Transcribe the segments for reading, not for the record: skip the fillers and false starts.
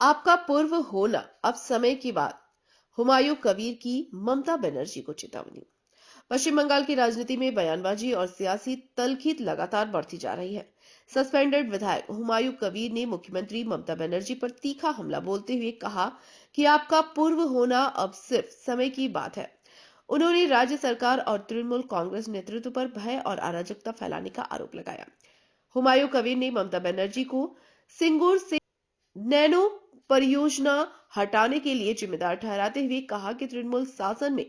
आपका पूर्व होना अब समय की बात। हुमायूं कबीर की ममता बनर्जी को चेतावनी। पश्चिम बंगाल की राजनीति में बयानबाजी और सियासी तलखीत लगातार बढ़ती जा रही है। सस्पेंडेड विधायक हुमायूं कबीर ने मुख्यमंत्री ममता बनर्जी पर तीखा हमला बोलते हुए कहा कि आपका पूर्व होना अब सिर्फ समय की बात है। उन्होंने राज्य सरकार और तृणमूल कांग्रेस नेतृत्व पर भय और अराजकता फैलाने का आरोप लगाया। हुमायूं कबीर ने ममता बनर्जी को सिंगूर से नैनो परियोजना हटाने के लिए जिम्मेदार ठहराते हुए कहा कि तृणमूल शासन में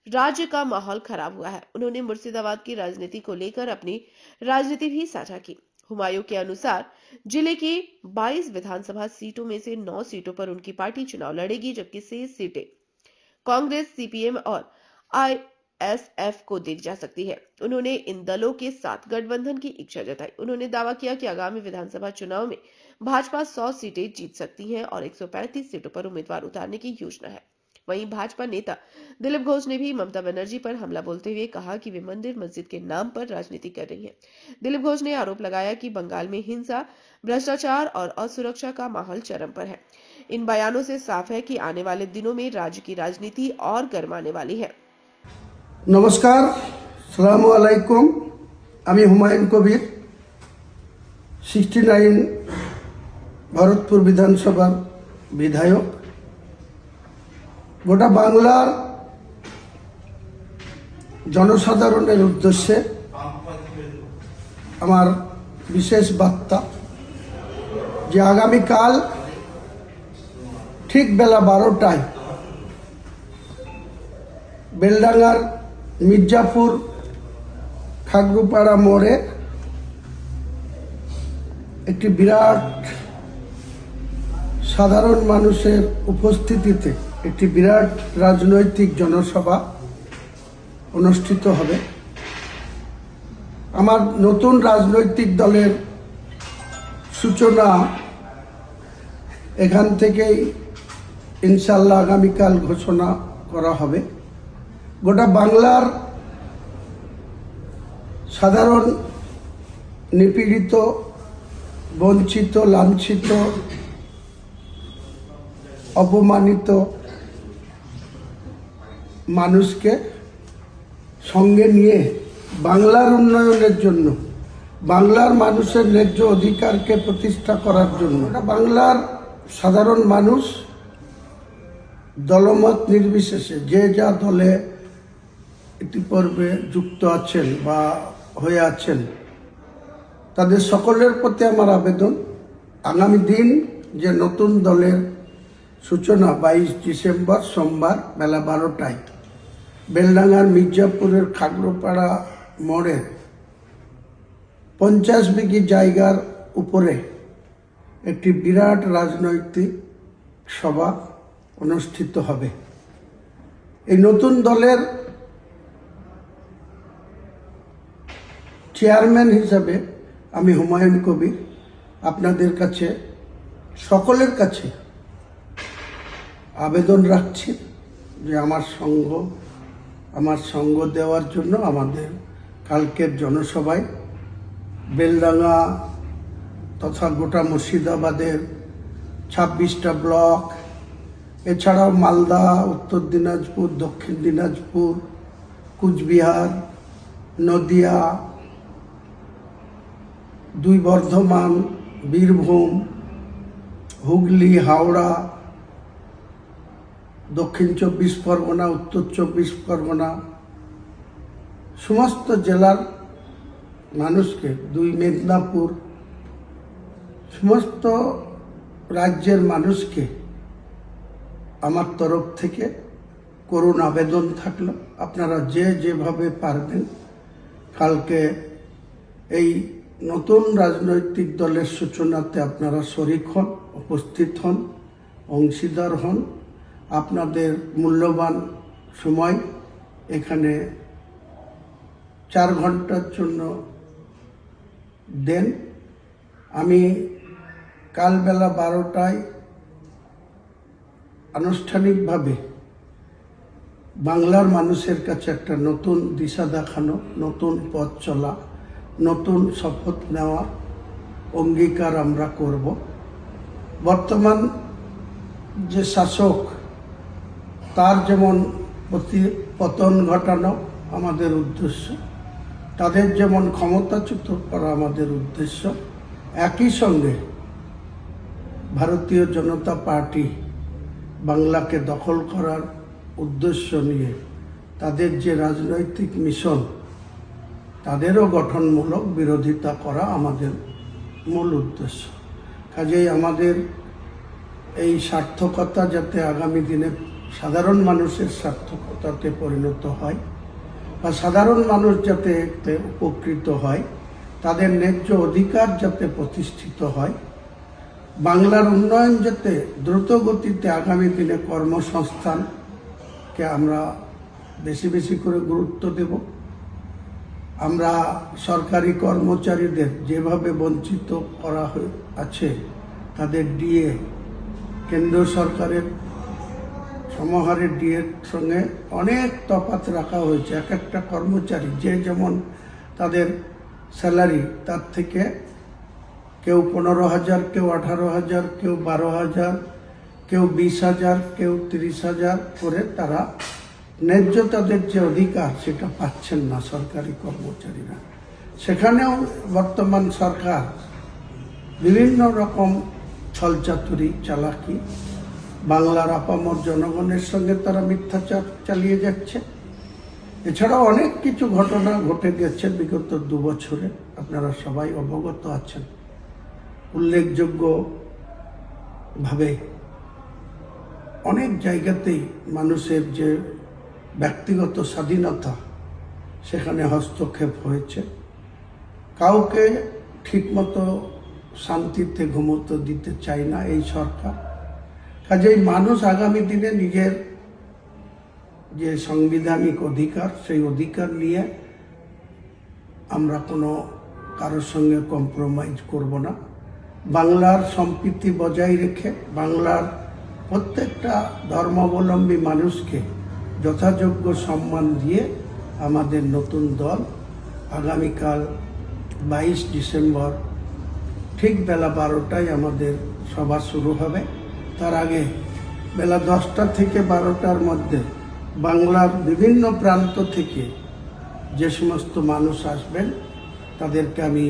राज्य का माहौल खराब हुआ है। उन्होंने मुर्शिदाबाद की राजनीति को लेकर अपनी राजनीति भी साझा की। हुमायूं के अनुसार जिले की 22 विधानसभा सीटों में से 9 सीटों पर उनकी पार्टी चुनाव लड़ेगी, जबकि 6 सीटें कांग्रेस, सीपीएम और आईएसएफ को दी जा सकती है। उन्होंने इन दलों के साथ गठबंधन की इच्छा जताई। उन्होंने दावा किया कि आगामी विधानसभा चुनाव में भाजपा 100 सीटें जीत सकती है और 135 सीटों पर उम्मीदवार उतारने की योजना है। वहीं भाजपा नेता दिलीप घोष ने भी ममता बनर्जी पर हमला बोलते हुए कहा कि वे मंदिर मस्जिद के नाम पर राजनीति कर रही हैं। दिलीप घोष ने आरोप लगाया कि बंगाल में हिंसा, भ्रष्टाचार और असुरक्षा का माहौल चरम पर है। इन बयानों से साफ है कि आने वाले दिनों में राज्य की राजनीति और गर्माने वाली है। नमस्कार, সালামু আলাইকুম। আমি হুমায়ুন কবির, 69 ভরতপুর বিধানসভার বিধায়ক। গোটা বাংলার জনসাধারণের উদ্দেশ্যে আমার বিশেষ বার্তা যে আগামীকাল ঠিক বেলা 12টায় বেলডাঙ্গার মির্জাপুর খাগড়ুপাড়া মোড়ে একটি বিরাট সাধারণ মানুষের উপস্থিতিতে একটি বিরাট রাজনৈতিক জনসভা অনুষ্ঠিত হবে। আমার নতুন রাজনৈতিক দলের সূচনা এখান থেকেই ইনশাআল্লাহ আগামীকাল ঘোষণা করা হবে। গোটা বাংলার সাধারণ নিপীড়িত, বঞ্চিত, লাঞ্ছিত, অপমানিত মানুষকে সঙ্গে নিয়ে বাংলার উন্নয়নের জন্য, বাংলার মানুষের ন্যায্য অধিকারকে প্রতিষ্ঠা করার জন্য বাংলার সাধারণ মানুষ দলমত নির্বিশেষে যে যা দলে ইতিপূর্বে যুক্ত আছেন বা হয়ে আছেন, তাদের সকলের প্রতি আমার আবেদন, আগামী দিন যে নতুন দলের সূচনা 22 ডিসেম্বর সোমবার বেলা 12টায় বেলডাঙ্গার মির্জাপুরের খাগড়ুপাড়া মোড়ে 50 বিঘি জায়গার উপরে একটি বিরাট রাজনৈতিক সভা অনুষ্ঠিত হবে। এই নতুন দলের চেয়ারম্যান হিসাবে আমি হুমায়ুন কবির আপনাদের কাছে, সকলের কাছে আবেদন রাখছি যে আমার সঙ্গ দেওয়ার জন্য আমাদের কালকের জনসভায় বেলডাঙ্গা তথা গোটা মুর্শিদাবাদের 26টা ব্লক, এছাড়াও মালদা, উত্তর দিনাজপুর, দক্ষিণ দিনাজপুর, কুচবিহার, নদিয়া, 2 বর্ধমান, বীরভূম, হুগলি, হাওড়া, দক্ষিণ 24 পরগনা, উত্তর 24 পরগনা, সমস্ত জেলার মানুষকে, 2 মেদিনীপুর, সমস্ত রাজ্যের মানুষকে আমার তরফ থেকে করুণ আবেদন থাকলো, আপনারা যেভাবে পারবেন কালকে এই নতুন রাজনৈতিক দলের সূচনাতে আপনারা শরিক হন, উপস্থিত হন, অংশীদার হন। আপনাদের মূল্যবান সময় এখানে 4 ঘন্টার জন্য দেন। আমি কাল বেলা 12টায় আনুষ্ঠানিকভাবে বাংলার মানুষের কাছে একটা নতুন দিশা দেখানো, নতুন পথ চলা, নতুন শপথ নেওয়া অঙ্গীকার আমরা করব। বর্তমান যে শাসক তার যেমন পতন ঘটানো আমাদের উদ্দেশ্য, তাদের যেমন ক্ষমতাচ্যুত করা আমাদের উদ্দেশ্য, একই সঙ্গে ভারতীয় জনতা পার্টি বাংলাকে দখল করার উদ্দেশ্য নিয়ে তাদের যে রাজনৈতিক মিশন, তাদেরও গঠনমূলক বিরোধিতা করা আমাদের মূল উদ্দেশ্য। কাজেই আমাদের এই সার্থকতা যাতে আগামী দিনে সাধারণ মানুষের সার্থকতাতে পরিণত হয় বা সাধারণ মানুষ যাতে এতে উপকৃত হয়, তাদের ন্যায্য অধিকার যাতে প্রতিষ্ঠিত হয়, বাংলার উন্নয়ন যাতে দ্রুত গতিতে আগামী দিনে কর্মসংস্থানকে আমরা বেশি বেশি করে গুরুত্ব দেব। আমরা সরকারি কর্মচারীদের যেভাবে বঞ্চিত করা আছে, তাদের ডিএ কেন্দ্র সরকারের সমাহারে ডিএর সঙ্গে অনেক তফাৎ রাখা হয়েছে। এক একটা কর্মচারী যে যেমন তাদের স্যালারি, তার থেকে কেউ 15,000, কেউ 18,000, কেউ 12,000, কেউ 20,000, কেউ 30,000 করে তারা ন্যায্য তাদের যে অধিকার সেটা পাচ্ছেন না সরকারি কর্মচারীরা। সেখানেও বর্তমান সরকার বিভিন্ন রকম ছলচাতুরি চালাকি, বাংলার আপামর জনগণের সঙ্গে তারা মিথ্যাচার চালিয়ে যাচ্ছে। এছাড়াও অনেক কিছু ঘটনা ঘটে গেছে বিগত 2 বছরে, আপনারা সবাই অবগত আছেন। উল্লেখযোগ্যভাবে অনেক জায়গাতেই মানুষের যে ব্যক্তিগত স্বাধীনতা, সেখানে হস্তক্ষেপ হয়েছে। কাউকে ঠিকমতো শান্তিতে ঘুমোতে দিতে চায় না এই সরকার। কাজেই মানুষ আগামী দিনে নিজের যে সাংবিধানিক অধিকার, সেই অধিকার নিয়ে আমরা কোনো কারোর সঙ্গে কম্প্রোমাইজ করব না। বাংলার সম্প্রীতি বজায় রেখে বাংলার প্রত্যেকটা ধর্মাবলম্বী মানুষকে যথাযোগ্য সম্মান দিয়ে আমাদের নতুন দল আগামীকাল 22 ডিসেম্বর ঠিক বেলা 12টায় আমাদের সভা শুরু হবে। তার আগে বেলা 10টা থেকে 12টার মধ্যে বাংলার বিভিন্ন প্রান্ত থেকে যে সমস্ত মানুষ আসবেন, তাদেরকে আমি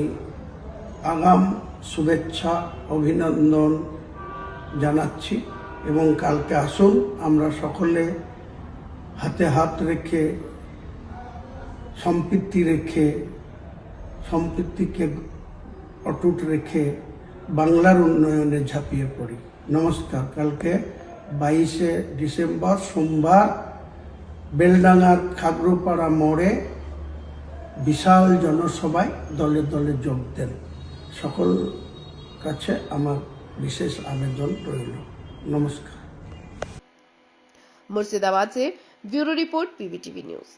আগাম শুভেচ্ছা, অভিনন্দন জানাচ্ছি। এবং কালকে আসুন, আমরা সকলে হাতে হাত রেখে সম্প্রীতিকে অটুট রেখে বাংলার উন্নয়নে ঝাঁপিয়ে পড়ি। নমস্কার। কালকে 22শে ডিসেম্বর সোমবার বেলডাঙ্গার খাগড়ুপাড়া মোড়ে বিশাল জনসভায় দলে দলে যোগ দেন। সকল কাছে আমার বিশেষ আবেদন রইল। नमस्कार। मुर्शिदाबाद से ब्यूरो रिपोर्ट, पीवीटीवी न्यूज।